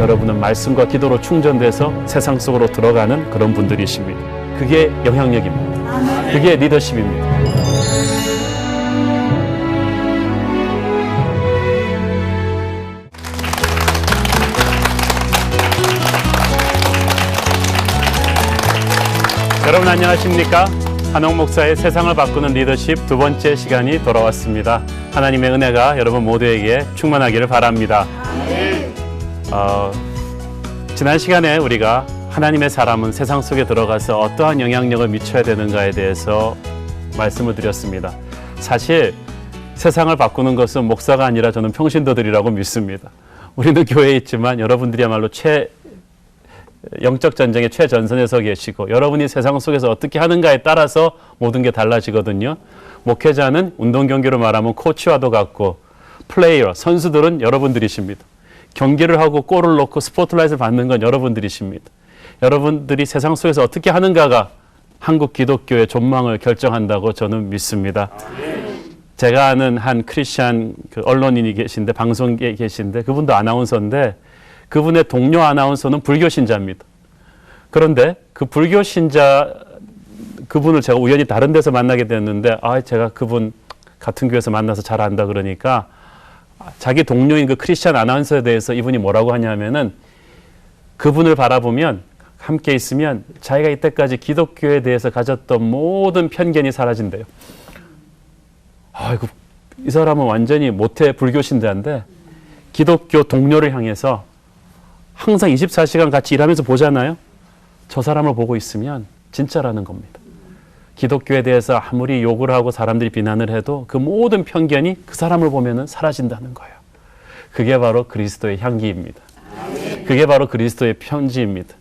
여러분은 말씀과 기도로 충전돼서 세상 속으로 들어가는 그런 분들이십니다. 그게 영향력입니다. 그게 리더십입니다. 여러분 안녕하십니까? 한옥 목사의 세상을 바꾸는 리더십 두 번째 시간이 돌아왔습니다. 하나님의 은혜가 여러분 모두에게 충만하기를 바랍니다. 지난 시간에 우리가 하나님의 사람은 세상 속에 들어가서 어떠한 영향력을 미쳐야 되는가에 대해서 말씀을 드렸습니다. 사실 세상을 바꾸는 것은 목사가 아니라 저는 평신도들이라고 믿습니다. 우리는 교회에 있지만 여러분들이야말로 영적 전쟁의 최전선에 서 계시고 여러분이 세상 속에서 어떻게 하는가에 따라서 모든 게 달라지거든요. 목회자는 운동 경기로 말하면 코치와도 같고 플레이어, 선수들은 여러분들이십니다. 경기를 하고 골을 넣고 스포트라이트를 받는 건 여러분들이십니다. 여러분들이 세상 속에서 어떻게 하는가가 한국 기독교의 전망을 결정한다고 저는 믿습니다. 제가 아는 한 크리스찬 언론인이 계신데 방송계에 계신데 그분도 아나운서인데 그분의 동료 아나운서는 불교 신자입니다. 그런데 그 불교 신자 그분을 제가 우연히 다른 데서 만나게 됐는데 제가 그분 같은 교회에서 만나서 잘 안다 그러니까 자기 동료인 그 크리스찬 아나운서에 대해서 이분이 뭐라고 하냐면은 그분을 바라보면 함께 있으면 자기가 이때까지 기독교에 대해서 가졌던 모든 편견이 사라진대요. 이 사람은 완전히 모태 불교 신자인데 기독교 동료를 향해서 항상 24시간 같이 일하면서 보잖아요. 저 사람을 보고 있으면 진짜라는 겁니다. 기독교에 대해서 아무리 욕을 하고 사람들이 비난을 해도 그 모든 편견이 그 사람을 보면은 사라진다는 거예요. 그게 바로 그리스도의 향기입니다. 그게 바로 그리스도의 편지입니다.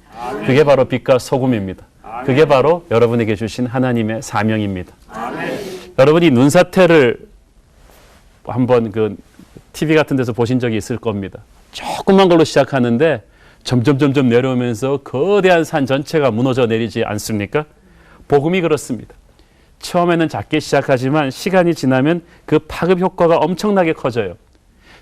그게 바로 빛과 소금입니다. 그게 바로 여러분에게 주신 하나님의 사명입니다. 여러분이 눈사태를 한번 그 TV 같은 데서 보신 적이 있을 겁니다. 조그만 걸로 시작하는데 점점 내려오면서 거대한 산 전체가 무너져 내리지 않습니까? 복음이 그렇습니다. 처음에는 작게 시작하지만 시간이 지나면 그 파급 효과가 엄청나게 커져요.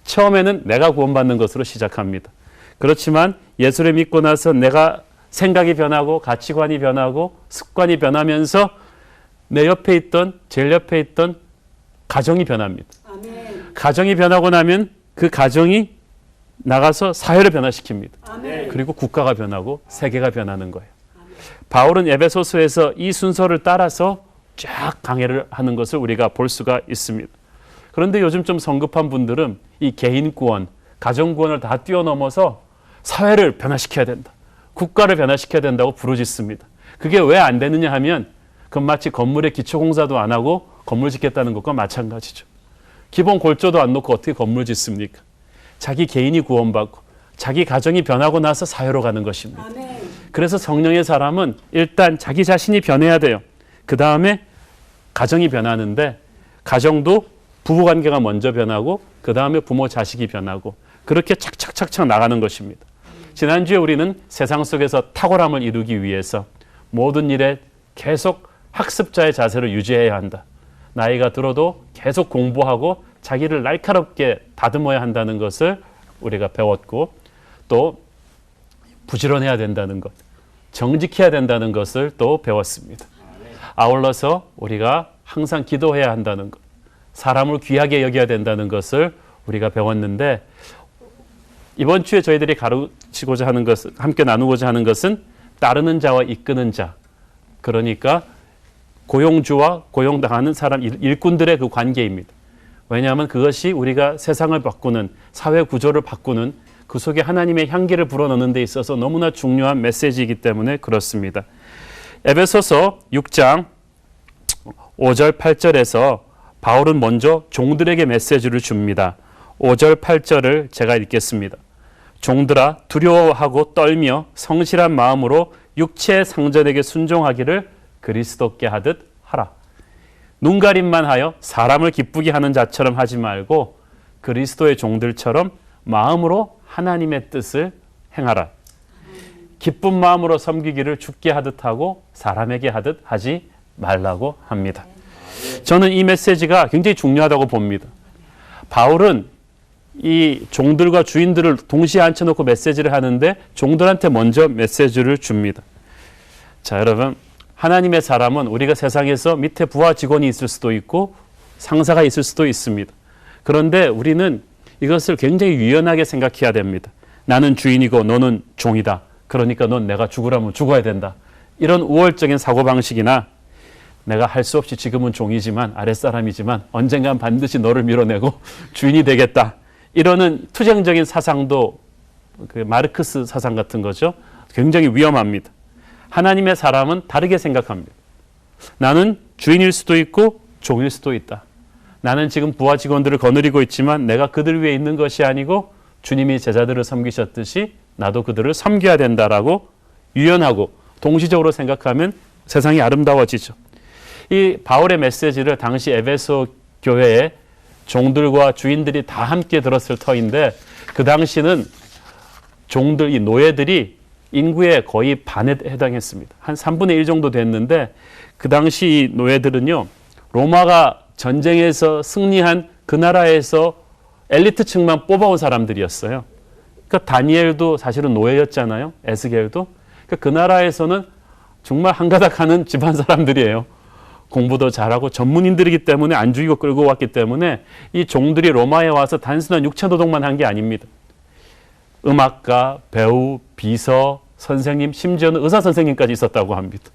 처음에는 내가 구원받는 것으로 시작합니다. 그렇지만 예수를 믿고 나서 내가 생각이 변하고 가치관이 변하고 습관이 변하면서 내 옆에 있던 제일 옆에 있던 가정이 변합니다. 아멘. 가정이 변하고 나면 그 가정이 나가서 사회를 변화시킵니다. 아멘. 그리고 국가가 변하고 세계가 변하는 거예요. 아멘. 바울은 에베소서에서 이 순서를 따라서 쫙 강해를 하는 것을 우리가 볼 수가 있습니다. 그런데 요즘 좀 성급한 분들은 이 개인 구원, 가정 구원을 다 뛰어넘어서 사회를 변화시켜야 된다. 국가를 변화시켜야 된다고 부르짖습니다. 그게 왜 안 되느냐 하면 그건 마치 건물의 기초공사도 안 하고 건물 짓겠다는 것과 마찬가지죠. 기본 골조도 안 놓고 어떻게 건물 짓습니까? 자기 개인이 구원받고 자기 가정이 변하고 나서 사회로 가는 것입니다. 아멘. 그래서 성령의 사람은 일단 자기 자신이 변해야 돼요. 그 다음에 가정이 변하는데 가정도 부부관계가 먼저 변하고 그 다음에 부모 자식이 변하고 그렇게 착착 나가는 것입니다. 지난주에 우리는 세상 속에서 탁월함을 이루기 위해서 모든 일에 계속 학습자의 자세를 유지해야 한다. 나이가 들어도 계속 공부하고 자기를 날카롭게 다듬어야 한다는 것을 우리가 배웠고 또 부지런해야 된다는 것, 정직해야 된다는 것을 또 배웠습니다. 아울러서 우리가 항상 기도해야 한다는 것, 사람을 귀하게 여겨야 된다는 것을 우리가 배웠는데 이번 주에 저희들이 가르치고자 하는 것은 함께 나누고자 하는 것은 따르는 자와 이끄는 자, 그러니까 고용주와 고용당하는 사람, 일꾼들의 그 관계입니다. 왜냐하면 그것이 우리가 세상을 바꾸는 사회 구조를 바꾸는 그 속에 하나님의 향기를 불어넣는 데 있어서 너무나 중요한 메시지이기 때문에 그렇습니다. 에베소서 6장 5절 8절에서 바울은 먼저 종들에게 메시지를 줍니다. 5절 8절을 제가 읽겠습니다. 종들아 두려워하고 떨며 성실한 마음으로 육체의 상전에게 순종하기를 그리스도께 하듯 하라. 눈가림만 하여 사람을 기쁘게 하는 자처럼 하지 말고 그리스도의 종들처럼 마음으로 하나님의 뜻을 행하라. 기쁜 마음으로 섬기기를 주께 하듯 하고 사람에게 하듯 하지 말라고 합니다. 저는 이 메시지가 굉장히 중요하다고 봅니다. 바울은 이 종들과 주인들을 동시에 앉혀놓고 메시지를 하는데 종들한테 먼저 메시지를 줍니다. 자, 여러분, 하나님의 사람은 우리가 세상에서 밑에 부하 직원이 있을 수도 있고 상사가 있을 수도 있습니다. 그런데 우리는 이것을 굉장히 유연하게 생각해야 됩니다. 나는 주인이고 너는 종이다. 그러니까 넌 내가 죽으라면 죽어야 된다. 이런 우월적인 사고방식이나 내가 할 수 없이 지금은 종이지만 아랫사람이지만 언젠간 반드시 너를 밀어내고 주인이 되겠다. 이러는 투쟁적인 사상도 그 마르크스 사상 같은 거죠. 굉장히 위험합니다. 하나님의 사람은 다르게 생각합니다. 나는 주인일 수도 있고 종일 수도 있다. 나는 지금 부하 직원들을 거느리고 있지만 내가 그들 위에 있는 것이 아니고 주님이 제자들을 섬기셨듯이 나도 그들을 섬겨야 된다라고 유연하고 동시적으로 생각하면 세상이 아름다워지죠. 이 바울의 메시지를 당시 에베소 교회의 종들과 주인들이 다 함께 들었을 터인데 그 당시는 종들, 이 노예들이 인구의 거의 반에 해당했습니다. 한 3분의 1 정도 됐는데 그 당시 이 노예들은요, 로마가 전쟁에서 승리한 그 나라에서 엘리트층만 뽑아온 사람들이었어요. 그러니까 다니엘도 사실은 노예였잖아요. 에스겔도. 그러니까 그 나라에서는 정말 한가닥 하는 집안 사람들이에요. 공부도 잘하고 전문인들이기 때문에 안 죽이고 끌고 왔기 때문에 이 종들이 로마에 와서 단순한 육체노동만 한 게 아닙니다. 음악가, 배우, 비서, 선생님, 심지어는 의사 선생님까지 있었다고 합니다.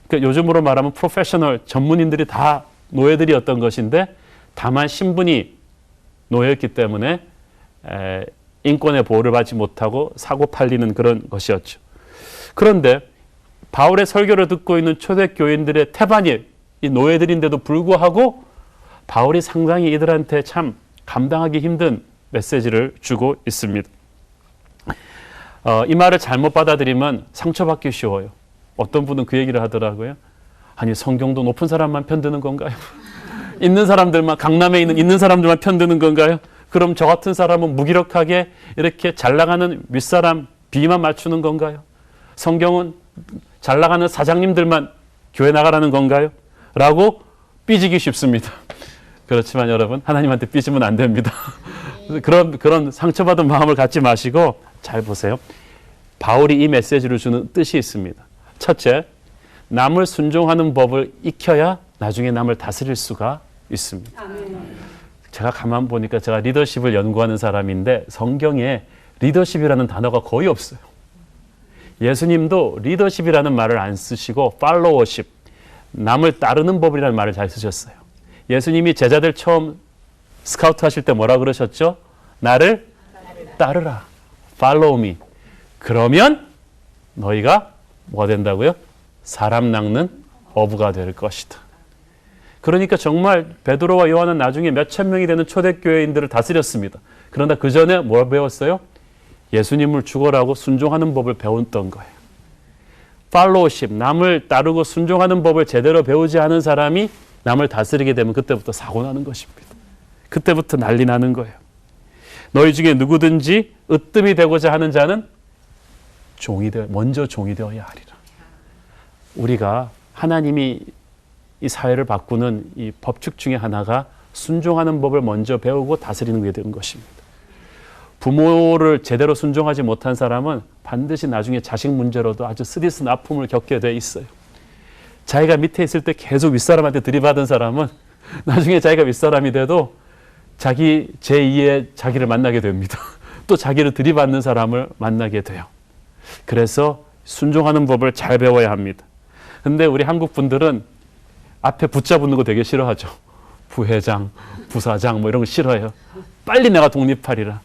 그러니까 요즘으로 말하면 프로페셔널 전문인들이 다 노예들이었던 것인데 다만 신분이 노예였기 때문에 인권의 보호를 받지 못하고 사고 팔리는 그런 것이었죠. 그런데 바울의 설교를 듣고 있는 초대교인들의 태반이 이 노예들인데도 불구하고 바울이 상당히 이들한테 참 감당하기 힘든 메시지를 주고 있습니다. 이 말을 잘못 받아들이면 상처받기 쉬워요. 어떤 분은 그 얘기를 하더라고요. 아니, 성경도 높은 사람만 편드는 건가요? 있는 사람들만, 강남에 있는 사람들만 편드는 건가요? 그럼 저 같은 사람은 무기력하게 이렇게 잘 나가는 윗사람 비만 맞추는 건가요? 성경은 잘 나가는 사장님들만 교회 나가라는 건가요? 라고 삐지기 쉽습니다. 그렇지만 여러분, 하나님한테 삐지면 안 됩니다. 그런 상처받은 마음을 갖지 마시고 잘 보세요. 바울이 이 메시지를 주는 뜻이 있습니다. 첫째, 남을 순종하는 법을 익혀야 나중에 남을 다스릴 수가 있습니다. 제가 가만 보니까 제가 리더십을 연구하는 사람인데 성경에 리더십이라는 단어가 거의 없어요. 예수님도 리더십이라는 말을 안 쓰시고 팔로워십, 남을 따르는 법이라는 말을 잘 쓰셨어요. 예수님이 제자들 처음 스카우트 하실 때 뭐라 그러셨죠? 나를 따르라. Follow me. 그러면 너희가 뭐가 된다고요? 사람 낚는 어부가 될 것이다. 그러니까 정말 베드로와 요한은 나중에 몇천 명이 되는 초대교회인들을 다스렸습니다. 그러나 그 전에 뭘 배웠어요? 예수님을 죽어라고 순종하는 법을 배웠던 거예요. 팔로우십, 남을 따르고 순종하는 법을 제대로 배우지 않은 사람이 남을 다스리게 되면 그때부터 사고 나는 것입니다. 그때부터 난리 나는 거예요. 너희 중에 누구든지 으뜸이 되고자 하는 자는 먼저 종이 되어야 하리라. 우리가 하나님이 이 사회를 바꾸는 이 법칙 중에 하나가 순종하는 법을 먼저 배우고 다스리는 게 되는 것입니다. 부모를 제대로 순종하지 못한 사람은 반드시 나중에 자식 문제로도 아주 쓰디쓴 아픔을 겪게 돼 있어요. 자기가 밑에 있을 때 계속 윗사람한테 들이받은 사람은 나중에 자기가 윗사람이 돼도 자기 제2의 자기를 만나게 됩니다. 또 자기를 들이받는 사람을 만나게 돼요. 그래서 순종하는 법을 잘 배워야 합니다. 근데 우리 한국 분들은 앞에 붙잡는 거 되게 싫어하죠. 부회장, 부사장 뭐 이런 거 싫어해요. 빨리 내가 독립하리라.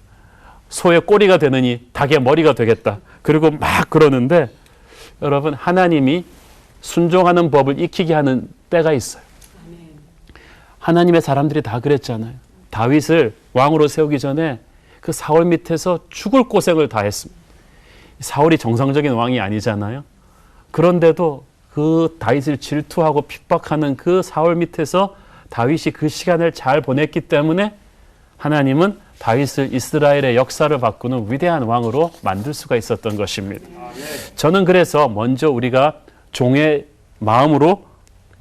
소의 꼬리가 되느니 닭의 머리가 되겠다. 그리고 막 그러는데 여러분, 하나님이 순종하는 법을 익히게 하는 때가 있어요. 하나님의 사람들이 다 그랬잖아요. 다윗을 왕으로 세우기 전에 그 사울 밑에서 죽을 고생을 다 했습니다. 사울이 정상적인 왕이 아니잖아요. 그런데도 그 다윗을 질투하고 핍박하는 그 사울 밑에서 다윗이 그 시간을 잘 보냈기 때문에 하나님은 다윗을 이스라엘의 역사를 바꾸는 위대한 왕으로 만들 수가 있었던 것입니다. 저는 그래서 먼저 우리가 종의 마음으로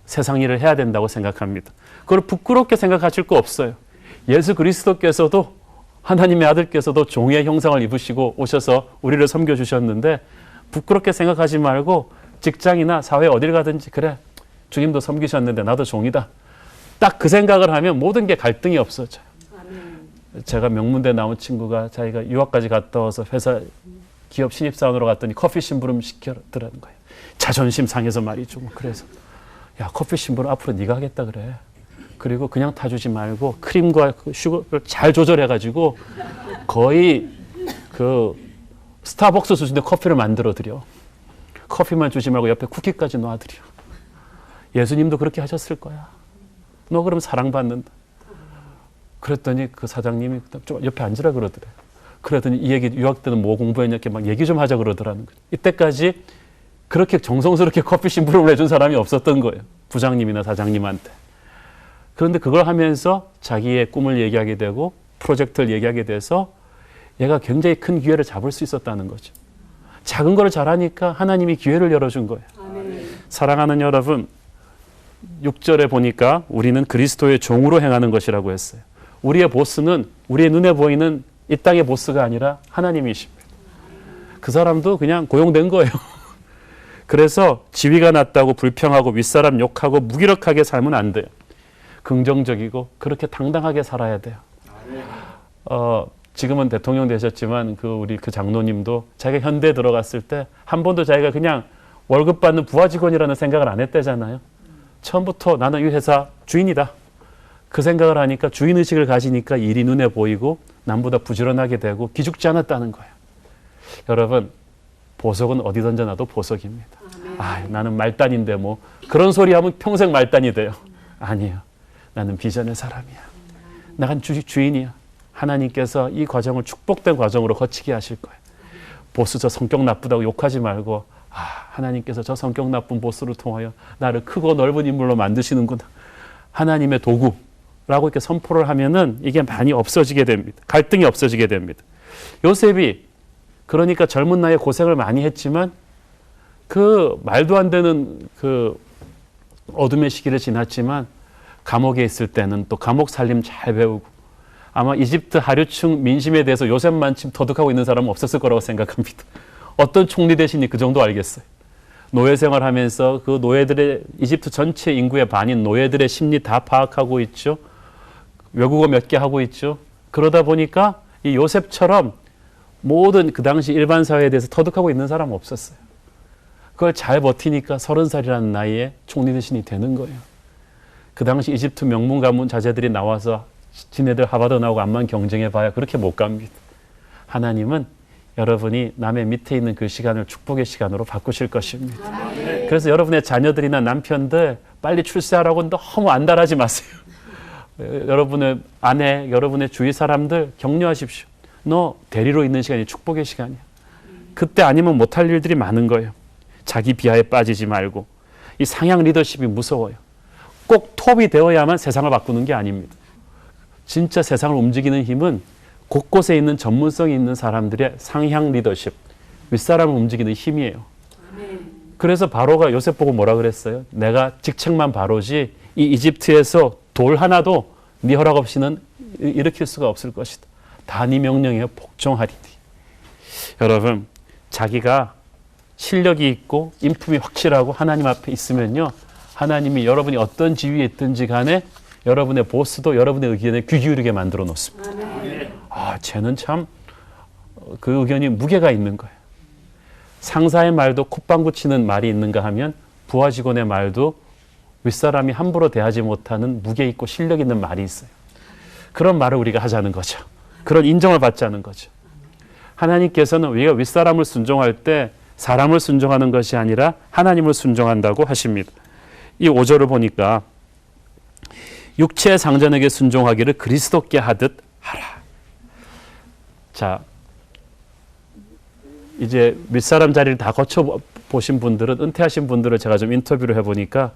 세상 일을 해야 된다고 생각합니다. 그걸 부끄럽게 생각하실 거 없어요. 예수 그리스도께서도 하나님의 아들께서도 종의 형상을 입으시고 오셔서 우리를 섬겨주셨는데 부끄럽게 생각하지 말고 직장이나 사회 어딜 가든지 그래 주님도 섬기셨는데 나도 종이다. 딱 그 생각을 하면 모든 게 갈등이 없어져요. 제가 명문대 나온 친구가 자기가 유학까지 갔다 와서 회사 기업 신입사원으로 갔더니 커피 심부름 시켜더라는 거예요. 자존심 상해서 말이죠. 그래서 야 커피 심부름 앞으로 네가 하겠다 그래. 그리고 그냥 타주지 말고 크림과 그 슈거를 잘 조절해가지고 거의 그 스타벅스 수준의 커피를 만들어 드려. 커피만 주지 말고 옆에 쿠키까지 놔드려. 예수님도 그렇게 하셨을 거야. 너 그럼 사랑받는다. 그랬더니 그 사장님이 좀 옆에 앉으라 그러더래. 그러더니 이 얘기 유학 때는 뭐 공부했냐 이렇게 막 얘기 좀 하자 그러더라는 거예요. 이때까지 그렇게 정성스럽게 커피 심부름을 해준 사람이 없었던 거예요. 부장님이나 사장님한테. 그런데 그걸 하면서 자기의 꿈을 얘기하게 되고 프로젝트를 얘기하게 돼서 얘가 굉장히 큰 기회를 잡을 수 있었다는 거죠. 작은 걸 잘하니까 하나님이 기회를 열어준 거예요. 아멘. 사랑하는 여러분, 6절에 보니까 우리는 그리스도의 종으로 행하는 것이라고 했어요. 우리의 보스는 우리의 눈에 보이는 이 땅의 보스가 아니라 하나님이십니다. 그 사람도 그냥 고용된 거예요. 그래서 지위가 낮다고 불평하고 윗사람 욕하고 무기력하게 살면 안 돼요. 긍정적이고 그렇게 당당하게 살아야 돼요. 지금은 대통령 되셨지만 우리 그 장로님도 자기가 현대에 들어갔을 때 한 번도 자기가 그냥 월급 받는 부하 직원이라는 생각을 안 했대잖아요. 처음부터 나는 이 회사 주인이다. 그 생각을 하니까 주인의식을 가지니까 일이 눈에 보이고 남보다 부지런하게 되고 기죽지 않았다는 거예요. 여러분, 보석은 어디 던져놔도 보석입니다. 나는 말단인데 뭐 그런 소리 하면 평생 말단이 돼요. 아니에요. 나는 비전의 사람이야. 나는 주인이야. 하나님께서 이 과정을 축복된 과정으로 거치게 하실 거예요. 보스 저 성격 나쁘다고 욕하지 말고 하나님께서 저 성격 나쁜 보스를 통하여 나를 크고 넓은 인물로 만드시는구나. 하나님의 도구라고 이렇게 선포를 하면은 이게 많이 없어지게 됩니다. 갈등이 없어지게 됩니다. 요셉이 그러니까 젊은 나이에 고생을 많이 했지만 그 말도 안 되는 그 어둠의 시기를 지났지만 감옥에 있을 때는 또 감옥 살림 잘 배우고 아마 이집트 하류층 민심에 대해서 요셉만큼 터득하고 있는 사람은 없었을 거라고 생각합니다. 어떤 총리 대신이 그 정도 알겠어요. 노예 생활하면서 그 노예들의 이집트 전체 인구의 반인 노예들의 심리 다 파악하고 있죠. 외국어 몇 개 하고 있죠. 그러다 보니까 이 요셉처럼 모든 그 당시 일반 사회에 대해서 터득하고 있는 사람은 없었어요. 그걸 잘 버티니까 30살이라는 나이에 총리 대신이 되는 거예요. 그 당시 이집트 명문 가문 자제들이 나와서 지네들 하버드 나오고 암만 경쟁해봐야 그렇게 못 갑니다. 하나님은 여러분이 남의 밑에 있는 그 시간을 축복의 시간으로 바꾸실 것입니다. 그래서 여러분의 자녀들이나 남편들 빨리 출세하라고 너무 안달하지 마세요. 여러분의 아내, 여러분의 주위 사람들 격려하십시오. 너 대리로 있는 시간이 축복의 시간이야. 그때 아니면 못할 일들이 많은 거예요. 자기 비하에 빠지지 말고. 이 상향 리더십이 무서워요. 꼭 톱이 되어야만 세상을 바꾸는 게 아닙니다. 진짜 세상을 움직이는 힘은 곳곳에 있는 전문성이 있는 사람들의 상향 리더십, 윗사람을 움직이는 힘이에요. 그래서 바로가 요셉 보고 뭐라 그랬어요? 내가 직책만 바로지 이 이집트에서 돌 하나도 네 허락 없이는 일으킬 수가 없을 것이다. 다 네 명령에 복종하리니. 여러분, 자기가 실력이 있고 인품이 확실하고 하나님 앞에 있으면요. 하나님이 여러분이 어떤 지위에 있든지 간에 여러분의 보스도 여러분의 의견에 귀 기울이게 만들어 놓습니다. 쟤는 참 그 의견이 무게가 있는 거예요. 상사의 말도 콧방구 치는 말이 있는가 하면 부하 직원의 말도 윗사람이 함부로 대하지 못하는 무게 있고 실력 있는 말이 있어요. 그런 말을 우리가 하자는 거죠. 그런 인정을 받자는 거죠. 하나님께서는 우리가 윗사람을 순종할 때 사람을 순종하는 것이 아니라 하나님을 순종한다고 하십니다. 이 5절을 보니까 육체의 상전에게 순종하기를 그리스도께 하듯 하라. 자, 이제 윗사람 자리를 다 거쳐보신 분들은, 은퇴하신 분들을 제가 좀 인터뷰를 해보니까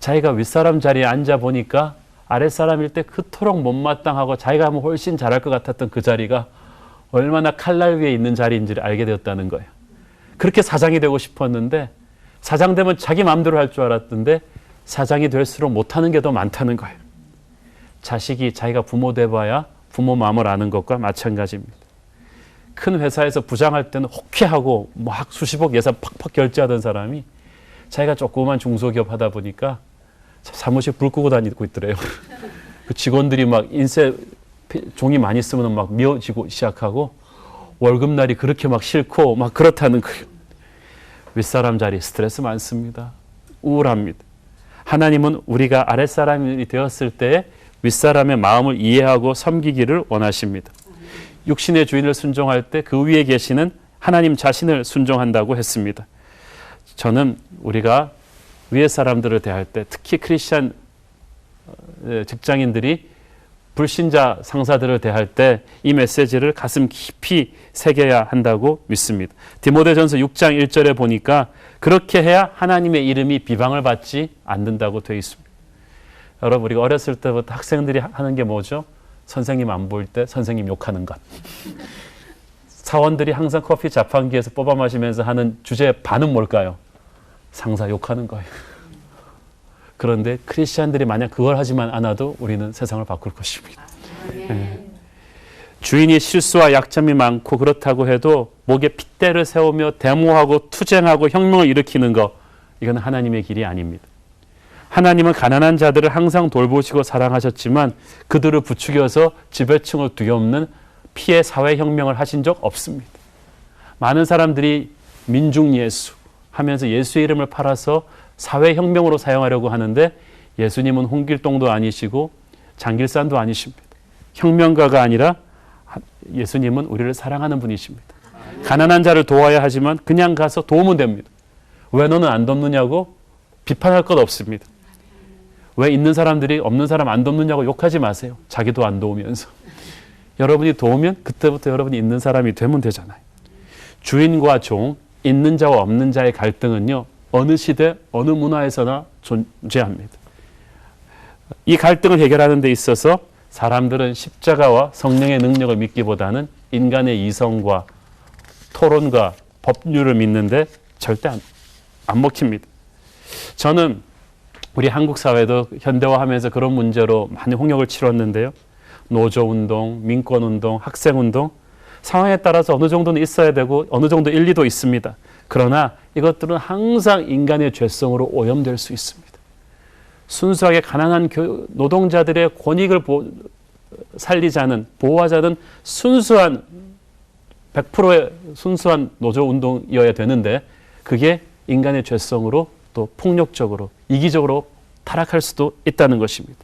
자기가 윗사람 자리에 앉아보니까 아랫사람일 때 그토록 못마땅하고 자기가 하면 훨씬 잘할 것 같았던 그 자리가 얼마나 칼날 위에 있는 자리인지를 알게 되었다는 거예요. 그렇게 사장이 되고 싶었는데 사장 되면 자기 마음대로 할 줄 알았던데 사장이 될수록 못하는 게 더 많다는 거예요. 자식이 자기가 부모 돼봐야 부모 마음을 아는 것과 마찬가지입니다. 큰 회사에서 부장할 때는 호쾌하고 막 수십억 예산 팍팍 결제하던 사람이 자기가 조그만 중소기업 하다 보니까 사무실 불 끄고 다니고 있더래요. 그 직원들이 막 인쇄 종이 많이 쓰면 막 미워지고 시작하고 월급날이 그렇게 막 싫고 막 그렇다는 거예요. 윗사람 자리 스트레스 많습니다. 우울합니다. 하나님은 우리가 아랫사람이 되었을 때 윗사람의 마음을 이해하고 섬기기를 원하십니다. 육신의 주인을 순종할 때 그 위에 계시는 하나님 자신을 순종한다고 했습니다. 저는 우리가 위에 사람들을 대할 때 특히 크리스찬 직장인들이 불신자 상사들을 대할 때 이 메시지를 가슴 깊이 새겨야 한다고 믿습니다. 디모데전서 6장 1절에 보니까 그렇게 해야 하나님의 이름이 비방을 받지 않는다고 되어 있습니다. 여러분, 우리가 어렸을 때부터 학생들이 하는 게 뭐죠? 선생님 안 보일 때 선생님 욕하는 것. 사원들이 항상 커피 자판기에서 뽑아 마시면서 하는 주제 반은 뭘까요? 상사 욕하는 거예요. 그런데 크리스찬들이 만약 그걸 하지만 않아도 우리는 세상을 바꿀 것입니다. 네. 주인이 실수와 약점이 많고 그렇다고 해도 목에 핏대를 세우며 데모하고 투쟁하고 혁명을 일으키는 것, 이건 하나님의 길이 아닙니다. 하나님은 가난한 자들을 항상 돌보시고 사랑하셨지만 그들을 부추겨서 지배층을 뒤엎는 피해 사회혁명을 하신 적 없습니다. 많은 사람들이 민중예수 하면서 예수의 이름을 팔아서 사회혁명으로 사용하려고 하는데 예수님은 홍길동도 아니시고 장길산도 아니십니다. 혁명가가 아니라 예수님은 우리를 사랑하는 분이십니다. 가난한 자를 도와야 하지만 그냥 가서 도우면 됩니다. 왜 너는 안 돕느냐고 비판할 것 없습니다. 왜 있는 사람들이 없는 사람 안 돕느냐고 욕하지 마세요. 자기도 안 도우면서. 여러분이 도우면 그때부터 여러분이 있는 사람이 되면 되잖아요. 주인과 종, 있는 자와 없는 자의 갈등은요, 어느 시대, 어느 문화에서나 존재합니다. 이 갈등을 해결하는 데 있어서 사람들은 십자가와 성령의 능력을 믿기보다는 인간의 이성과 토론과 법률을 믿는데 절대 안 먹힙니다. 저는 우리 한국 사회도 현대화하면서 그런 문제로 많이 홍역을 치렀는데요. 노조운동, 민권운동, 학생운동, 상황에 따라서 어느 정도는 있어야 되고 어느 정도 일리도 있습니다. 그러나 이것들은 항상 인간의 죄성으로 오염될 수 있습니다. 순수하게 가난한 노동자들의 권익을 살리자는, 보호하자는 순수한 100%의 순수한 노조운동이어야 되는데 그게 인간의 죄성으로 또 폭력적으로, 이기적으로 타락할 수도 있다는 것입니다.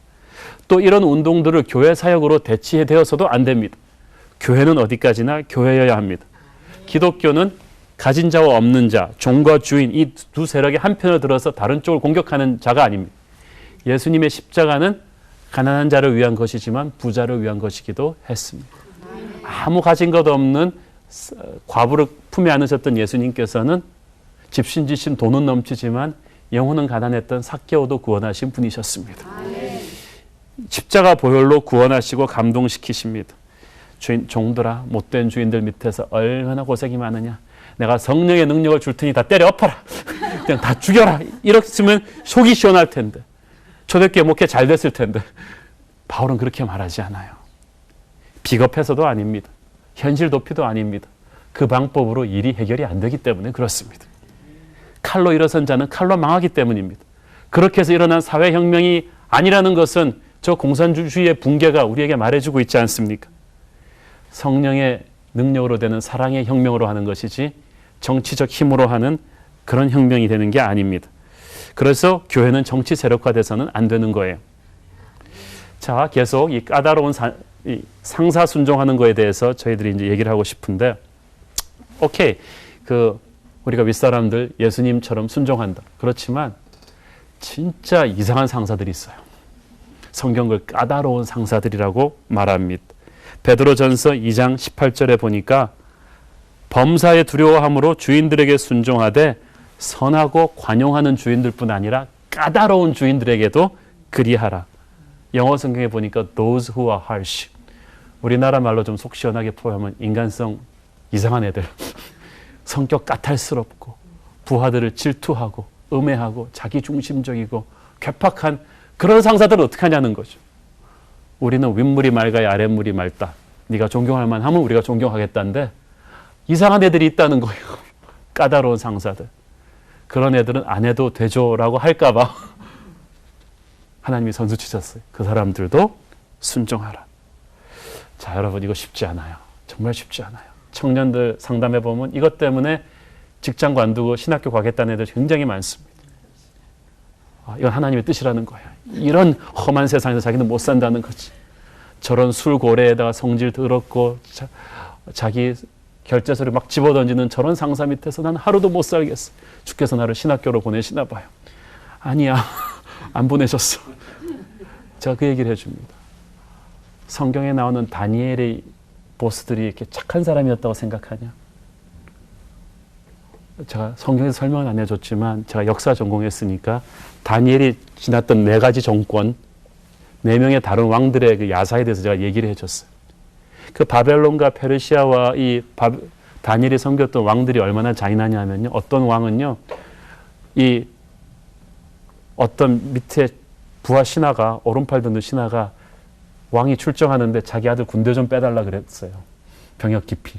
또 이런 운동들을 교회 사역으로 대치되어서도 안 됩니다. 교회는 어디까지나 교회여야 합니다. 기독교는 가진 자와 없는 자, 종과 주인, 이 두 세력의 한편을 들어서 다른 쪽을 공격하는 자가 아닙니다. 예수님의 십자가는 가난한 자를 위한 것이지만 부자를 위한 것이기도 했습니다. 아무 가진 것 없는 과부를 품에 안으셨던 예수님께서는 집신지신 돈은 넘치지만 영혼은 가난했던 삭개오도 구원하신 분이셨습니다. 십자가 보혈로 구원하시고 감동시키십니다. 종들아, 못된 주인들 밑에서 얼마나 고생이 많으냐. 내가 성령의 능력을 줄 테니 다 때려 엎어라. 그냥 다 죽여라. 이렇게 쓰면 속이 시원할 텐데. 초대교회 목회 잘 됐을 텐데. 바울은 그렇게 말하지 않아요. 비겁해서도 아닙니다. 현실 도피도 아닙니다. 그 방법으로 일이 해결이 안 되기 때문에 그렇습니다. 칼로 일어선 자는 칼로 망하기 때문입니다. 그렇게 해서 일어난 사회혁명이 아니라는 것은 저 공산주의의 붕괴가 우리에게 말해주고 있지 않습니까? 성령의 능력으로 되는 사랑의 혁명으로 하는 것이지 정치적 힘으로 하는 그런 혁명이 되는 게 아닙니다. 그래서 교회는 정치 세력화돼서는 안 되는 거예요. 자, 계속 이 까다로운 상사 순종하는 거에 대해서 저희들이 이제 얘기를 하고 싶은데, 오케이, 우리가 윗사람들 예수님처럼 순종한다. 그렇지만 진짜 이상한 상사들이 있어요. 성경을 까다로운 상사들이라고 말합니다. 베드로전서 2장 18절에 보니까 범사에 두려워함으로 주인들에게 순종하되 선하고 관용하는 주인들뿐 아니라 까다로운 주인들에게도 그리하라. 영어 성경에 보니까 those who are harsh. 우리나라 말로 좀 속 시원하게 표현하면 인간성 이상한 애들. 성격 까탈스럽고 부하들을 질투하고 음해하고 자기중심적이고 괴팍한 그런 상사들은 어떻게 하냐는 거죠. 우리는 윗물이 맑아야 아랫물이 맑다. 네가 존경할 만하면 우리가 존경하겠다는데 이상한 애들이 있다는 거예요. 까다로운 상사들. 그런 애들은 안 해도 되죠라고 할까 봐 하나님이 선수 치셨어요. 그 사람들도 순종하라. 자, 여러분 이거 쉽지 않아요. 정말 쉽지 않아요. 청년들 상담해 보면 이것 때문에 직장 관두고 신학교 가겠다는 애들 굉장히 많습니다. 이건 하나님의 뜻이라는 거야. 이런 험한 세상에서 자기는 못 산다는 거지. 저런 술고래에다가 성질 더럽고 자기 결제서를 막 집어던지는 저런 상사 밑에서 난 하루도 못 살겠어. 주께서 나를 신학교로 보내시나 봐요. 아니야. 안 보내셨어. 제가 그 얘기를 해줍니다. 성경에 나오는 다니엘의 보스들이 이렇게 착한 사람이었다고 생각하냐? 제가 성경에서 설명은 안 해줬지만 제가 역사 전공했으니까 다니엘이 지났던 4가지 정권, 4명의 다른 왕들의 그 야사에 대해서 제가 얘기를 해줬어요. 그 바벨론과 페르시아와 이 다니엘이 섬겼던 왕들이 얼마나 잔인하냐면요. 어떤 왕은요, 이 어떤 밑에 부하 신하가, 오른팔 드는 신하가 왕이 출정하는데 자기 아들 군대 좀 빼달라 그랬어요. 병역 기피.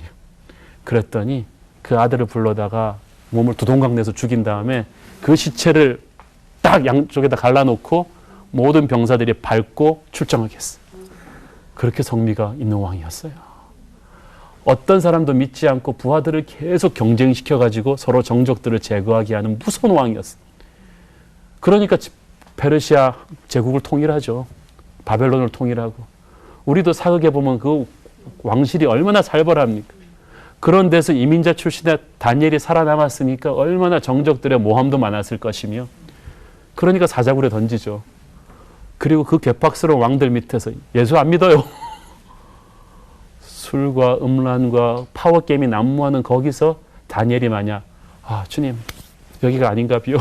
그랬더니 그 아들을 불러다가 몸을 두동강 내서 죽인 다음에 그 시체를 딱 양쪽에다 갈라놓고 모든 병사들이 밟고 출정하게 했어요. 그렇게 성미가 있는 왕이었어요. 어떤 사람도 믿지 않고 부하들을 계속 경쟁시켜가지고 서로 정적들을 제거하게 하는 무서운 왕이었어요. 그러니까 페르시아 제국을 통일하죠. 바벨론을 통일하고. 우리도 사극에 보면 그 왕실이 얼마나 살벌합니까? 그런 데서 이민자 출신의 다니엘이 살아남았으니까 얼마나 정적들의 모함도 많았을 것이며, 그러니까 사자굴에 던지죠. 그리고 그 괴팍스러운 왕들 밑에서 예수 안 믿어요. 술과 음란과 파워게임이 난무하는 거기서 다니엘이 만약 주님 여기가 아닌가 비요.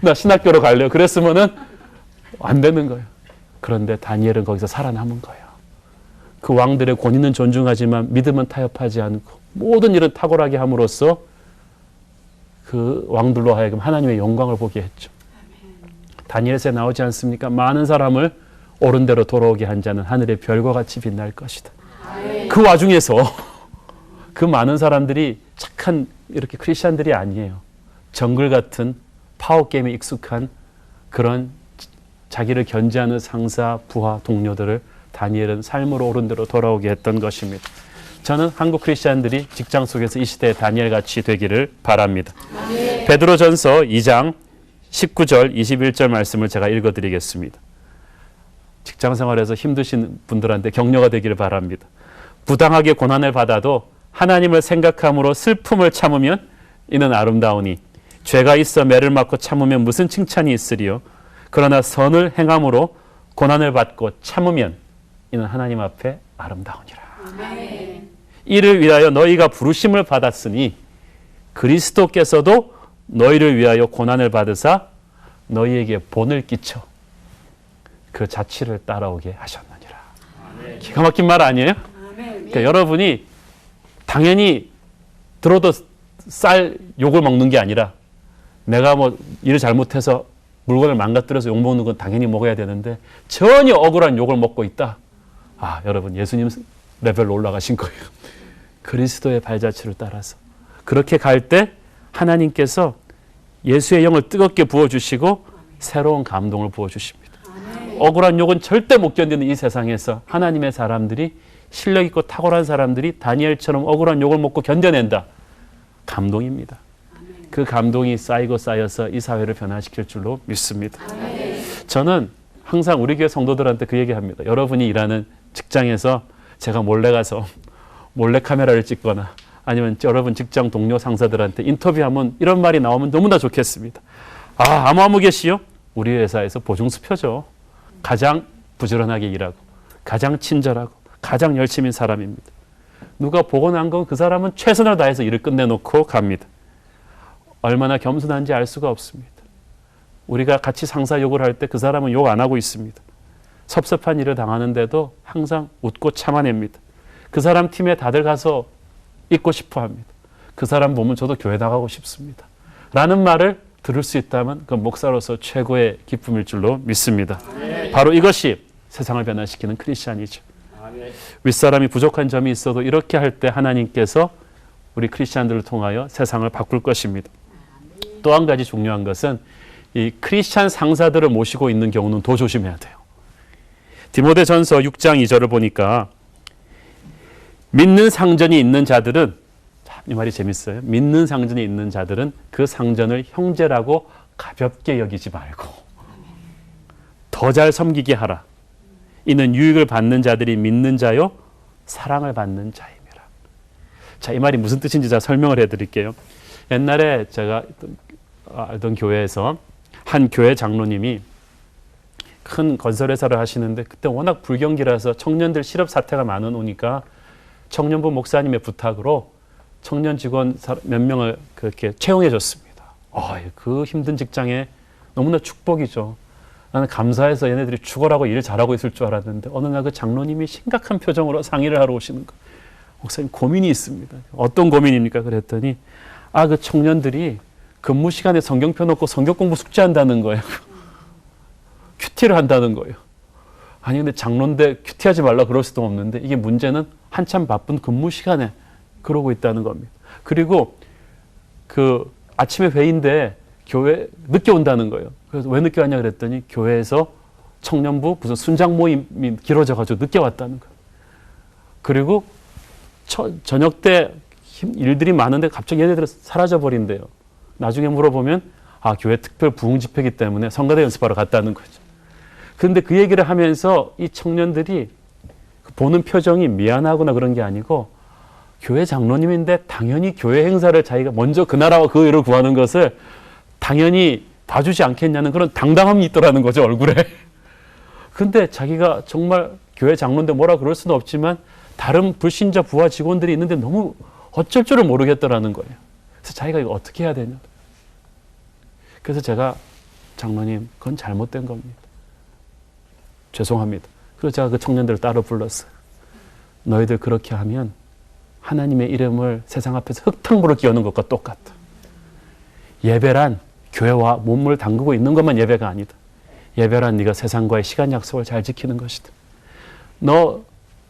나 신학교로 갈래요. 그랬으면은 안 되는 거예요. 그런데 다니엘은 거기서 살아남은 거예요. 그 왕들의 권위는 존중하지만 믿음은 타협하지 않고 모든 일을 탁월하게 함으로써 그 왕들로 하여금 하나님의 영광을 보게 했죠. 다니엘서에 나오지 않습니까? 많은 사람을 옳은 대로 돌아오게 한 자는 하늘의 별과 같이 빛날 것이다. 그 와중에서 그 많은 사람들이 착한 이렇게 크리스찬들이 아니에요. 정글 같은 파워게임에 익숙한 그런 자기를 견제하는 상사, 부하, 동료들을 다니엘은 삶으로 옳은 대로 돌아오게 했던 것입니다. 저는 한국 크리스찬들이 직장 속에서 이 시대의 다니엘 같이 되기를 바랍니다. 베드로전서 2장 19절, 21절 말씀을 제가 읽어드리겠습니다. 직장 생활에서 힘드신 분들한테 격려가 되기를 바랍니다. 부당하게 고난을 받아도 하나님을 생각함으로 슬픔을 참으면 이는 아름다우니 죄가 있어 매를 맞고 참으면 무슨 칭찬이 있으리요. 그러나 선을 행함으로 고난을 받고 참으면 이는 하나님 앞에 아름다우니라. 아멘. 이를 위하여 너희가 부르심을 받았으니 그리스도께서도 너희를 위하여 고난을 받으사 너희에게 본을 끼쳐 그 자취를 따라오게 하셨느니라. 아멘. 기가 막힌 말 아니에요? 아멘. 그러니까 여러분이 당연히 들어도 쌀 욕을 먹는 게 아니라 내가 뭐 일을 잘못해서 물건을 망가뜨려서 욕 먹는 건 당연히 먹어야 되는데 전혀 억울한 욕을 먹고 있다. 여러분 예수님 레벨로 올라가신 거예요. 그리스도의 발자취를 따라서 그렇게 갈 때 하나님께서 예수의 영을 뜨겁게 부어주시고 새로운 감동을 부어주십니다. 억울한 욕은 절대 못 견디는 이 세상에서 하나님의 사람들이 실력 있고 탁월한 사람들이 다니엘처럼 억울한 욕을 먹고 견뎌낸다. 감동입니다. 그 감동이 쌓이고 쌓여서 이 사회를 변화시킬 줄로 믿습니다. 저는 항상 우리 교회 성도들한테 그 얘기합니다. 여러분이 일하는 직장에서 제가 몰래 가서 몰래 카메라를 찍거나 아니면 여러분 직장 동료 상사들한테 인터뷰하면 이런 말이 나오면 너무나 좋겠습니다. 아무 계시요? 우리 회사에서 보증수표죠. 가장 부지런하게 일하고 가장 친절하고 가장 열심인 사람입니다. 누가 보고 난 건 그 사람은 최선을 다해서 일을 끝내놓고 갑니다. 얼마나 겸손한지 알 수가 없습니다. 우리가 같이 상사 욕을 할 때 그 사람은 욕 안 하고 있습니다. 섭섭한 일을 당하는데도 항상 웃고 참아냅니다. 그 사람 팀에 다들 가서 있고 싶어 합니다. 그 사람 보면 저도 교회 나가고 싶습니다. 라는 말을 들을 수 있다면 그 목사로서 최고의 기쁨일 줄로 믿습니다. 바로 이것이 세상을 변화시키는 크리스찬이죠. 윗사람이 부족한 점이 있어도 이렇게 할 때 하나님께서 우리 크리스찬들을 통하여 세상을 바꿀 것입니다. 또 한 가지 중요한 것은 이 크리스찬 상사들을 모시고 있는 경우는 더 조심해야 돼요. 디모데전서 6장 2절을 보니까 믿는 상전이 있는 자들은, 이 말이 재밌어요. 믿는 상전이 있는 자들은 그 상전을 형제라고 가볍게 여기지 말고 더 잘 섬기게 하라. 이는 유익을 받는 자들이 믿는 자요 사랑을 받는 자임이라. 자, 이 말이 무슨 뜻인지 제가 설명을 해드릴게요. 옛날에 제가 알던 교회에서 한 교회 장로님이 큰 건설회사를 하시는데 그때 워낙 불경기라서 청년들 실업 사태가 많으니까 청년부 목사님의 부탁으로 청년 직원 몇 명을 그렇게 채용해 줬습니다. 그 힘든 직장에 너무나 축복이죠. 나는 감사해서 얘네들이 죽어라고 일 잘하고 있을 줄 알았는데 어느 날 그 장로님이 심각한 표정으로 상의를 하러 오시는 거예요. 목사님 고민이 있습니다. 어떤 고민입니까? 그랬더니 그 청년들이 근무 시간에 성경 펴놓고 성경 공부 숙제한다는 거예요. 큐티를 한다는 거예요. 아니 근데 장로인데 큐티하지 말라 그럴 수도 없는데 이게 문제는 한참 바쁜 근무 시간에 그러고 있다는 겁니다. 그리고 그 아침에 회의인데 교회 늦게 온다는 거예요. 그래서 왜 늦게 왔냐 그랬더니 교회에서 청년부 무슨 순장 모임이 길어져가지고 늦게 왔다는 거예요. 그리고 저녁 때 일들이 많은데 갑자기 얘네들은 사라져버린대요. 나중에 물어보면 교회 특별 부흥 집회이기 때문에 성가대 연습하러 갔다는 거죠. 그런데 그 얘기를 하면서 이 청년들이 보는 표정이 미안하거나 그런 게 아니고 교회 장로님인데 당연히 교회 행사를 자기가 먼저 그 나라와 그 의를 구하는 것을 당연히 봐주지 않겠냐는 그런 당당함이 있더라는 거죠, 얼굴에. 근데 자기가 정말 교회 장로인데 뭐라 그럴 수는 없지만 다른 불신자 부하 직원들이 있는데 너무 어쩔 줄을 모르겠더라는 거예요. 그래서 자기가 이거 어떻게 해야 되냐. 그래서 제가 장로님 그건 잘못된 겁니다. 죄송합니다. 그래서 제가 그 청년들을 따로 불렀어요. 너희들 그렇게 하면 하나님의 이름을 세상 앞에서 흙탕물을 끼얹는 것과 똑같다. 예배란 교회와 몸을 담그고 있는 것만 예배가 아니다. 예배란 네가 세상과의 시간 약속을 잘 지키는 것이다. 너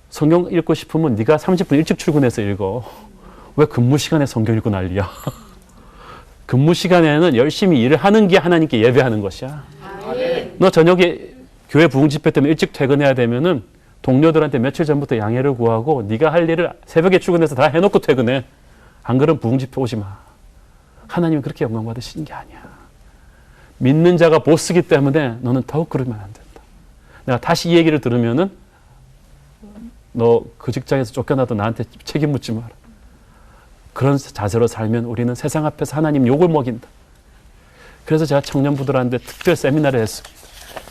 성경 읽고 싶으면 네가 30분 일찍 출근해서 읽어. 왜 근무 시간에 성경 읽고 난리야? 근무 시간에는 열심히 일을 하는 게 하나님께 예배하는 것이야. 너 저녁에 교회 부흥 집회 때문에 일찍 퇴근해야 되면은 동료들한테 며칠 전부터 양해를 구하고 네가 할 일을 새벽에 출근해서 다 해놓고 퇴근해. 안 그러면 부흥 집회 오지 마. 하나님은 그렇게 영광 받으시는 게 아니야. 믿는 자가 보스기 때문에 너는 더욱 그러면 안 된다. 내가 다시 이 얘기를 들으면은 너 그 직장에서 쫓겨나도 나한테 책임 묻지 마라. 그런 자세로 살면 우리는 세상 앞에서 하나님 욕을 먹인다. 그래서 제가 청년부들한테 특별 세미나를 했습니다.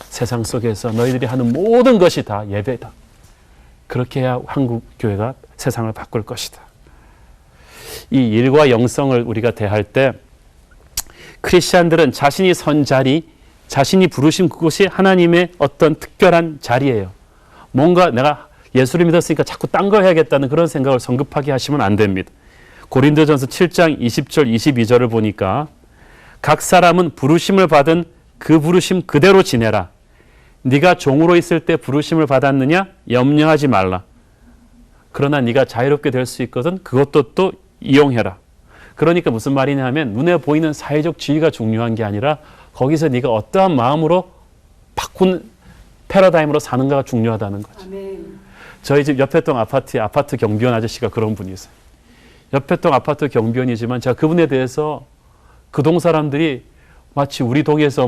세상 속에서 너희들이 하는 모든 것이 다 예배다. 그렇게 해야 한국 교회가 세상을 바꿀 것이다. 이 일과 영성을 우리가 대할 때 크리스찬들은 자신이 선 자리, 자신이 부르신 그곳이 하나님의 어떤 특별한 자리예요. 뭔가 내가 예수를 믿었으니까 자꾸 딴 거 해야겠다는 그런 생각을 성급하게 하시면 안 됩니다. 고린도전서 7장 20절 22절을 보니까 각 사람은 부르심을 받은 그 부르심 그대로 지내라. 네가 종으로 있을 때 부르심을 받았느냐? 염려하지 말라. 그러나 네가 자유롭게 될 수 있거든 그것도 또 이용해라. 그러니까 무슨 말이냐 하면 눈에 보이는 사회적 지위가 중요한 게 아니라 거기서 네가 어떠한 마음으로 바꾼 패러다임으로 사는가가 중요하다는 거죠. 아멘. 저희 집 옆에 동 아파트 경비원 아저씨가 그런 분이세요. 옆에 동 아파트 경비원이지만 제가 그분에 대해서 그 동 사람들이 마치 우리 동에서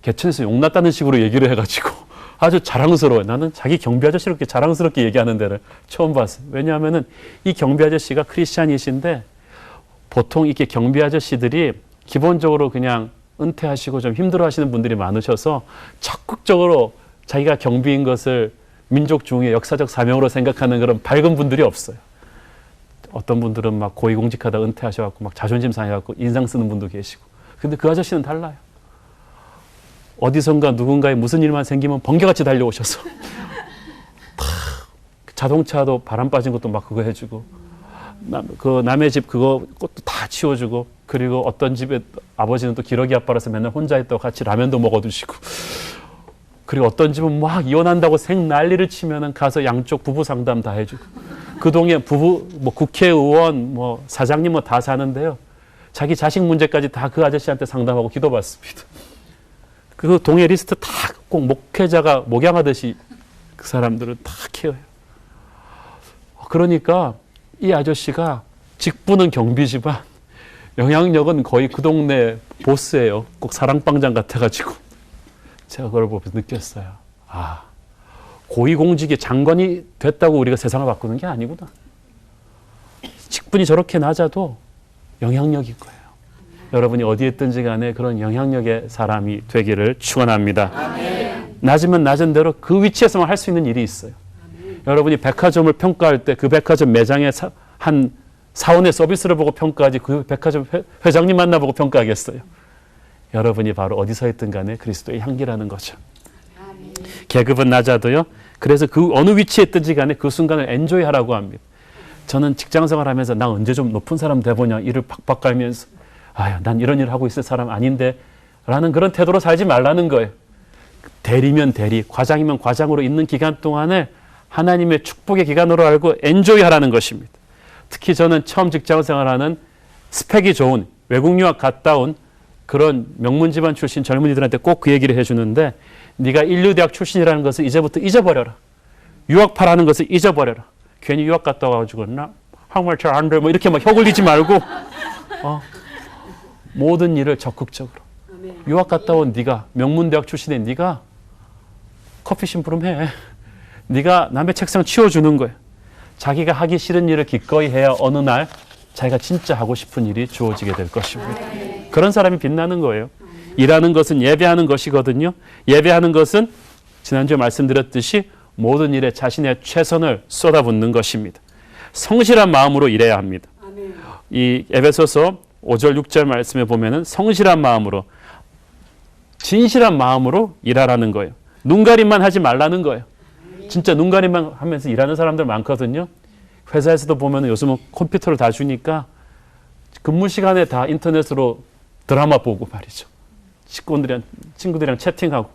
개천에서 용났다는 식으로 얘기를 해가지고 아주 자랑스러워요. 나는 자기 경비 아저씨를 그렇게 자랑스럽게 얘기하는 데를 처음 봤어요. 왜냐하면은 이 경비 아저씨가 크리스찬이신데 보통 이렇게 경비 아저씨들이 기본적으로 그냥 은퇴하시고 좀 힘들어하시는 분들이 많으셔서 적극적으로 자기가 경비인 것을 민족 중의 역사적 사명으로 생각하는 그런 밝은 분들이 없어요. 어떤 분들은 막 고위공직하다 은퇴하셔갖고 막 자존심 상해갖고 인상 쓰는 분도 계시고. 근데 그 아저씨는 달라요. 어디선가 누군가에 무슨 일만 생기면 번개같이 달려오셔서 자동차도 바람 빠진 것도 막 그거 해주고 남의 집 그거 꽃도 다 치워주고 그리고 어떤 집에 아버지는 또 기러기 아빠라서 맨날 혼자 있다고 같이 라면도 먹어주시고 그리고 어떤 집은 막 이혼한다고 생 난리를 치면은 가서 양쪽 부부 상담 다 해주고, 그 동에 부부, 뭐 국회의원, 뭐 사장님 뭐 다 사는데요. 자기 자식 문제까지 다 그 아저씨한테 상담하고 기도받습니다. 그 동해 리스트 다 꼭 목회자가 목양하듯이 그 사람들은 다 케어해요. 그러니까 이 아저씨가 직분은 경비지만 영향력은 거의 그 동네 보스예요. 꼭 사랑방장 같아가지고. 제가 그걸 보면서 느꼈어요. 아, 고위공직의 장관이 됐다고 우리가 세상을 바꾸는 게 아니구나. 직분이 저렇게 낮아도 영향력일 거예요. 여러분이 어디에 있든지 간에 그런 영향력의 사람이 되기를 축원합니다. 아멘. 낮으면 낮은 대로 그 위치에서만 할 수 있는 일이 있어요. 아멘. 여러분이 백화점을 평가할 때 그 백화점 매장의 한 사원의 서비스를 보고 평가하지 그 백화점 회장님 만나보고 평가하겠어요. 여러분이 바로 어디서 있든 간에 그리스도의 향기라는 거죠. 아멘. 계급은 낮아도요. 그래서 그 어느 위치에 있든지 간에 그 순간을 엔조이하라고 합니다. 저는 직장생활하면서 나 언제 좀 높은 사람 돼보냐 일을 박박 갈면서 아유 난 이런 일을 하고 있을 사람 아닌데 라는 그런 태도로 살지 말라는 거예요. 대리면 대리, 과장이면 과장으로 있는 기간 동안을 하나님의 축복의 기간으로 알고 엔조이하라는 것입니다. 특히 저는 처음 직장생활하는 스펙이 좋은 외국 유학 갔다 온 그런 명문 집안 출신 젊은이들한테 꼭 그 얘기를 해주는데 네가 인류대학 출신이라는 것을 이제부터 잊어버려라. 유학파라는 것을 잊어버려라. 괜히 유학 갔다 와가지고 나 한국말 잘 안 돼 뭐 이렇게 막 혀 굴리지 말고 모든 일을 적극적으로. 유학 갔다 온 네가 명문대학 출신의 네가 커피 심부름해. 네가 남의 책상 치워주는 거야. 자기가 하기 싫은 일을 기꺼이 해야 어느 날 자기가 진짜 하고 싶은 일이 주어지게 될 것입니다. 그런 사람이 빛나는 거예요. 일하는 것은 예배하는 것이거든요. 예배하는 것은 지난주에 말씀드렸듯이 모든 일에 자신의 최선을 쏟아붓는 것입니다. 성실한 마음으로 일해야 합니다. 이 에베소서 5절 6절 말씀에 보면은 성실한 마음으로 진실한 마음으로 일하라는 거예요. 눈가림만 하지 말라는 거예요. 진짜 눈가림만 하면서 일하는 사람들 많거든요. 회사에서도 보면 요즘은 컴퓨터를 다 주니까 근무 시간에 다 인터넷으로 드라마 보고 말이죠. 친구들이랑 채팅하고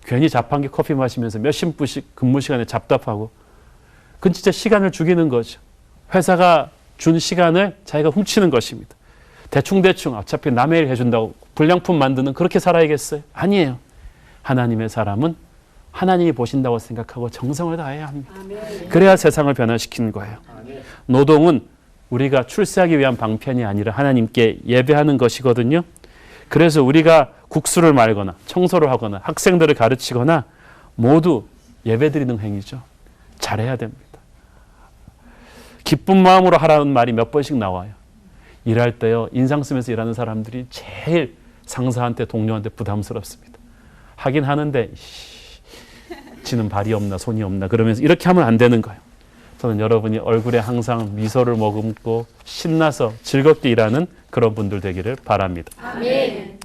괜히 자판기 커피 마시면서 몇십 분씩 근무 시간에 잡답하고 그건 진짜 시간을 죽이는 거죠. 회사가 준 시간을 자기가 훔치는 것입니다. 대충대충 어차피 남의 일 해준다고 불량품 만드는 그렇게 살아야겠어요? 아니에요. 하나님의 사람은 하나님이 보신다고 생각하고 정성을 다해야 합니다. 아멘. 그래야 세상을 변화시키는 거예요. 아멘. 노동은 우리가 출세하기 위한 방편이 아니라 하나님께 예배하는 것이거든요. 그래서 우리가 국수를 말거나 청소를 하거나 학생들을 가르치거나 모두 예배드리는 행위죠. 잘해야 됩니다. 기쁜 마음으로 하라는 말이 몇 번씩 나와요. 일할 때요. 인상 쓰면서 일하는 사람들이 제일 상사한테 동료한테 부담스럽습니다. 하긴 하는데 지는 발이 없나 손이 없나 그러면서 이렇게 하면 안 되는 거예요. 저는 여러분이 얼굴에 항상 미소를 머금고 신나서 즐겁게 일하는 그런 분들 되기를 바랍니다. 아멘.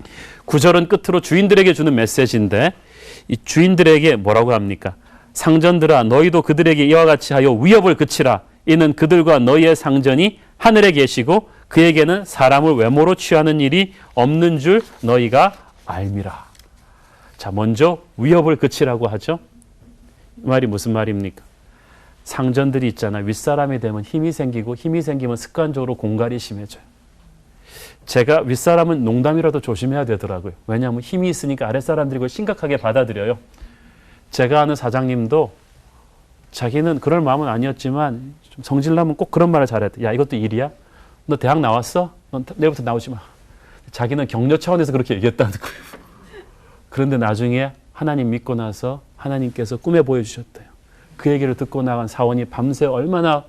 9절은 끝으로 주인들에게 주는 메시지인데 이 주인들에게 뭐라고 합니까? 상전들아 너희도 그들에게 이와 같이 하여 위협을 그치라. 이는 그들과 너희의 상전이 하늘에 계시고 그에게는 사람을 외모로 취하는 일이 없는 줄 너희가 알미라. 자, 먼저 위협을 그치라고 하죠. 이 말이 무슨 말입니까? 상전들이 있잖아. 윗사람이 되면 힘이 생기고 힘이 생기면 습관적으로 공갈이 심해져요. 제가 윗사람은 농담이라도 조심해야 되더라고요. 왜냐하면 힘이 있으니까 아랫사람들이 그걸 심각하게 받아들여요. 제가 아는 사장님도 자기는 그럴 마음은 아니었지만 좀 성질나면 꼭 그런 말을 잘해야 돼. 야, 이것도 일이야? 너 대학 나왔어? 넌 내일부터 나오지 마. 자기는 격려 차원에서 그렇게 얘기했다는 거예요. 그런데 나중에 하나님 믿고 나서 하나님께서 꿈에 보여주셨대요. 그 얘기를 듣고 나간 사원이 밤새 얼마나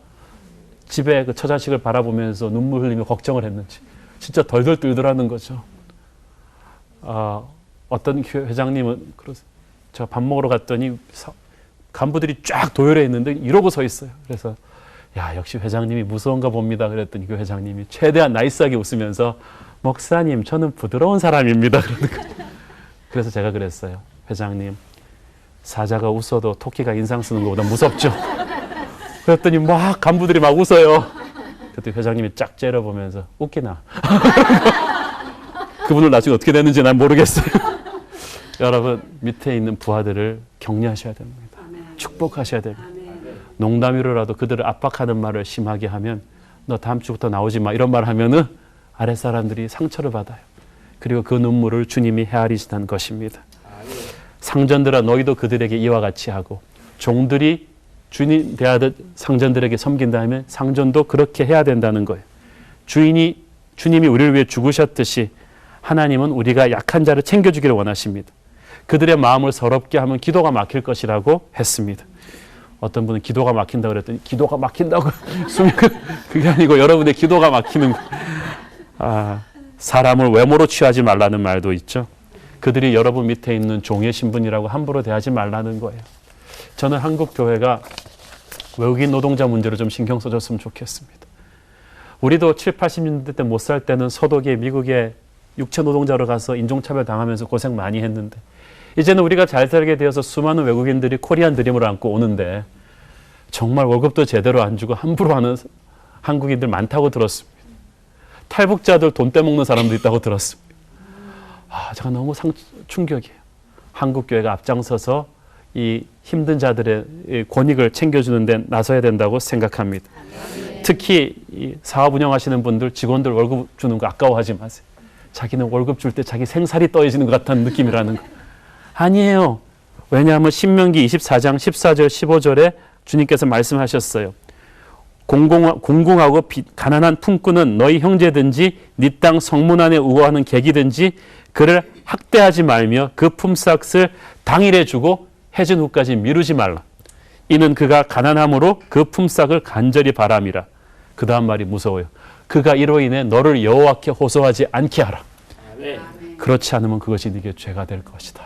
집에 그 처자식을 바라보면서 눈물 흘리며 걱정을 했는지 진짜 덜덜 떨더라는 거죠. 어떤 교회 회장님은 제가 밥 먹으러 갔더니 간부들이 쫙 도열해 있는데 이러고 서 있어요. 그래서 야 역시 회장님이 무서운가 봅니다. 그랬더니 그 회장님이 최대한 나이스하게 웃으면서 목사님 저는 부드러운 사람입니다. 그러는 거예요. 그래서 제가 그랬어요. 회장님 사자가 웃어도 토끼가 인상 쓰는 것보다 무섭죠. 그랬더니 막 간부들이 막 웃어요. 그때 회장님이 쫙 째려보면서 웃기나. 그분을 나중에 어떻게 됐는지 난 모르겠어요. 여러분 밑에 있는 부하들을 격려하셔야 됩니다. 축복하셔야 됩니다. 농담으로라도 그들을 압박하는 말을 심하게 하면 너 다음 주부터 나오지 마 이런 말 하면은 아랫사람들이 상처를 받아요. 그리고 그 눈물을 주님이 헤아리시는 것입니다. 상전들아 너희도 그들에게 이와 같이 하고 종들이 주님 대하듯 상전들에게 섬긴다면 상전도 그렇게 해야 된다는 거예요. 주님이 우리를 위해 죽으셨듯이 하나님은 우리가 약한 자를 챙겨주기를 원하십니다. 그들의 마음을 서럽게 하면 기도가 막힐 것이라고 했습니다. 어떤 분은 기도가 막힌다고 그랬더니 기도가 막힌다고 그게 아니고 여러분의 기도가 막히는 사람을 외모로 취하지 말라는 말도 있죠. 그들이 여러분 밑에 있는 종의 신분이라고 함부로 대하지 말라는 거예요. 저는 한국 교회가 외국인 노동자 문제를 좀 신경 써줬으면 좋겠습니다. 우리도 7, 80년대 때 못 살 때는 서독에 미국에 육체 노동자로 가서 인종차별 당하면서 고생 많이 했는데 이제는 우리가 잘 살게 되어서 수많은 외국인들이 코리안 드림을 안고 오는데 정말 월급도 제대로 안 주고 함부로 하는 한국인들 많다고 들었습니다. 탈북자들 돈 떼먹는 사람도 있다고 들었습니다. 제가 너무 충격이에요. 한국 교회가 앞장서서 이 힘든 자들의 권익을 챙겨주는 데 나서야 된다고 생각합니다. 특히 이 사업 운영하시는 분들 직원들 월급 주는 거 아까워하지 마세요. 자기는 월급 줄 때 자기 생살이 떠해지는 것 같다는 느낌이라는 거. 아니에요. 왜냐하면 신명기 24장 14절 15절에 주님께서 말씀하셨어요. 공공하고 가난한 품꾼은 너희 형제든지 네 땅 성문 안에 우거하는 객이든지 그를 학대하지 말며 그 품삯을 당일에 주고 해진 후까지 미루지 말라. 이는 그가 가난함으로 그 품삯을 간절히 바람이라. 그 다음 말이 무서워요. 그가 이로 인해 너를 여호와께 호소하지 않게 하라. 그렇지 않으면 그것이 네게 죄가 될 것이다.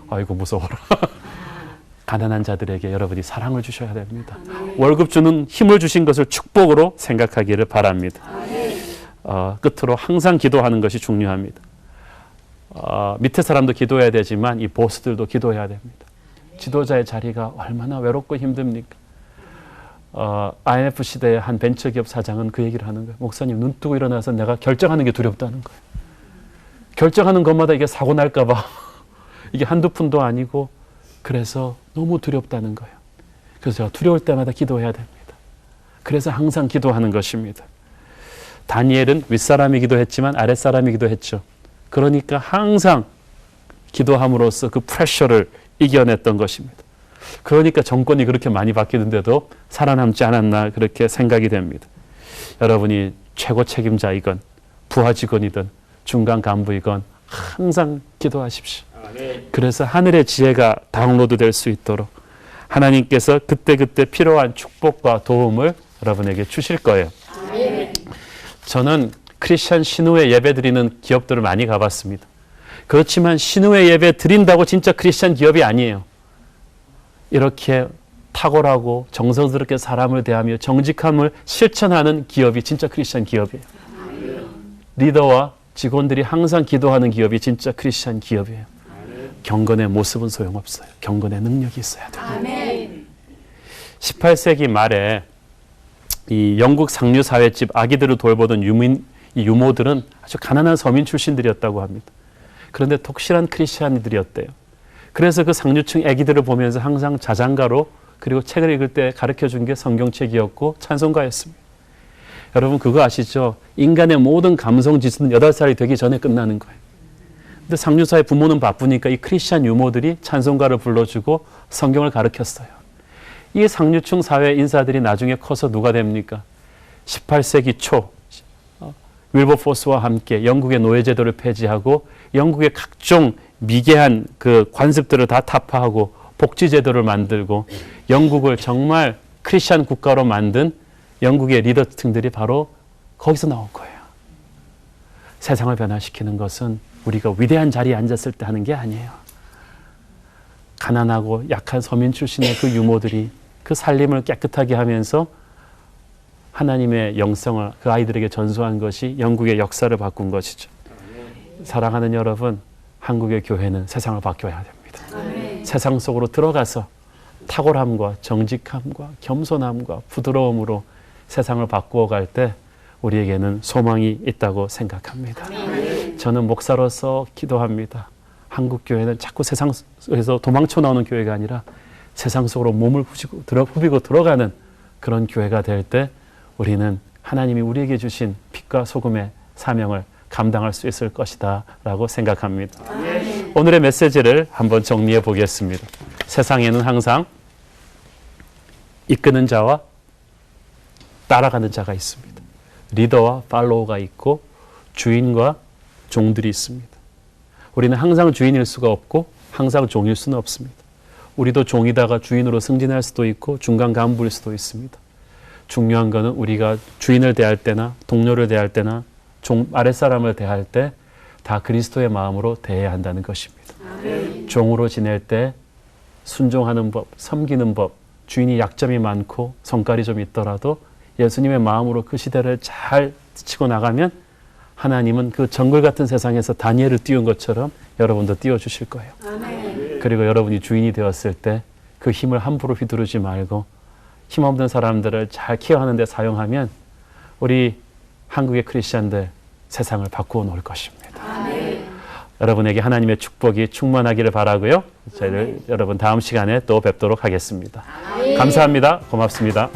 아이고 무서워라. 가난한 자들에게 여러분이 사랑을 주셔야 됩니다. 월급 주는 힘을 주신 것을 축복으로 생각하기를 바랍니다. 끝으로 항상 기도하는 것이 중요합니다. 밑에 사람도 기도해야 되지만 이 보스들도 기도해야 됩니다. 지도자의 자리가 얼마나 외롭고 힘듭니까? IMF 시대의 한 벤처기업 사장은 그 얘기를 하는 거예요. 목사님 눈 뜨고 일어나서 내가 결정하는 게 두렵다는 거예요. 결정하는 것마다 이게 사고 날까 봐 이게 한두 푼도 아니고 그래서 너무 두렵다는 거예요. 그래서 제가 두려울 때마다 기도해야 됩니다. 그래서 항상 기도하는 것입니다. 다니엘은 윗사람이기도 했지만 아랫사람이기도 했죠. 그러니까 항상 기도함으로써 그 프레셔를 이겨냈던 것입니다. 그러니까 정권이 그렇게 많이 바뀌는데도 살아남지 않았나 그렇게 생각이 됩니다. 여러분이 최고 책임자이건 부하 직원이든 중간 간부이건 항상 기도하십시오. 그래서 하늘의 지혜가 다운로드 될 수 있도록 하나님께서 그때그때 필요한 축복과 도움을 여러분에게 주실 거예요. 저는 크리스천 신우회 예배 드리는 기업들을 많이 가봤습니다. 그렇지만 신우회 예배 드린다고 진짜 크리스천 기업이 아니에요. 이렇게 탁월하고 정성스럽게 사람을 대하며 정직함을 실천하는 기업이 진짜 크리스천 기업이에요. 리더와 직원들이 항상 기도하는 기업이 진짜 크리스천 기업이에요. 경건의 모습은 소용없어요. 경건의 능력이 있어야 돼요. 18세기 말에 이 영국 상류 사회집 아기들을 돌보던 유모들은 아주 가난한 서민 출신들이었다고 합니다. 그런데 독실한 크리스찬이들이었대요. 그래서 그 상류층 아기들을 보면서 항상 자장가로 그리고 책을 읽을 때 가르쳐준 게 성경책이었고 찬송가였습니다. 여러분 그거 아시죠? 인간의 모든 감성 지수는 8살이 되기 전에 끝나는 거예요. 근데 상류사회 부모는 바쁘니까 이 크리스찬 유모들이 찬송가를 불러주고 성경을 가르쳤어요. 이 상류층 사회 인사들이 나중에 커서 누가 됩니까? 18세기 초 윌버포스와 함께 영국의 노예제도를 폐지하고 영국의 각종 미개한 그 관습들을 다 타파하고 복지제도를 만들고 영국을 정말 크리스찬 국가로 만든 영국의 리더층들이 바로 거기서 나온 거예요. 세상을 변화시키는 것은 우리가 위대한 자리에 앉았을 때 하는 게 아니에요. 가난하고 약한 서민 출신의 그 유모들이 그 살림을 깨끗하게 하면서 하나님의 영성을 그 아이들에게 전수한 것이 영국의 역사를 바꾼 것이죠. 사랑하는 여러분, 한국의 교회는 세상을 바뀌어야 됩니다. 세상 속으로 들어가서 탁월함과 정직함과 겸손함과 부드러움으로 세상을 바꾸어 갈 때 우리에게는 소망이 있다고 생각합니다. 저는 목사로서 기도합니다. 한국 교회는 자꾸 세상에서 도망쳐 나오는 교회가 아니라 세상 속으로 몸을 후비고 들어가는 그런 교회가 될 때 우리는 하나님이 우리에게 주신 빛과 소금의 사명을 감당할 수 있을 것이다 라고 생각합니다. 오늘의 메시지를 한번 정리해 보겠습니다. 세상에는 항상 이끄는 자와 따라가는 자가 있습니다. 리더와 팔로워가 있고 주인과 종들이 있습니다. 우리는 항상 주인일 수가 없고 항상 종일 수는 없습니다. 우리도 종이다가 주인으로 승진할 수도 있고 중간 간부일 수도 있습니다. 중요한 것은 우리가 주인을 대할 때나 동료를 대할 때나 아랫사람을 대할 때 다 그리스도의 마음으로 대해야 한다는 것입니다. 종으로 지낼 때 순종하는 법, 섬기는 법, 주인이 약점이 많고 성깔이 좀 있더라도 예수님의 마음으로 그 시대를 잘 치고 나가면 하나님은 그 정글 같은 세상에서 다니엘을 띄운 것처럼 여러분도 띄워주실 거예요. 그리고 여러분이 주인이 되었을 때 그 힘을 함부로 휘두르지 말고 힘없는 사람들을 잘 케어하는 데 사용하면 우리 한국의 크리스찬들 세상을 바꾸어 놓을 것입니다. 여러분에게 하나님의 축복이 충만하기를 바라고요. 저희를 여러분 다음 시간에 또 뵙도록 하겠습니다. 감사합니다. 고맙습니다.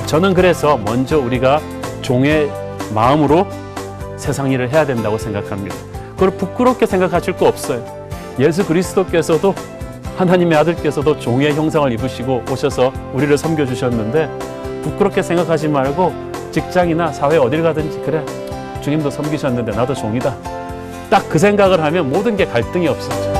저는 그래서 먼저 우리가 종의 마음으로 세상 일을 해야 된다고 생각합니다. 그걸 부끄럽게 생각하실 거 없어요. 예수 그리스도께서도 하나님의 아들께서도 종의 형상을 입으시고 오셔서 우리를 섬겨주셨는데 부끄럽게 생각하지 말고 직장이나 사회 어딜 가든지 그래 주님도 섬기셨는데 나도 종이다. 딱 그 생각을 하면 모든 게 갈등이 없어져.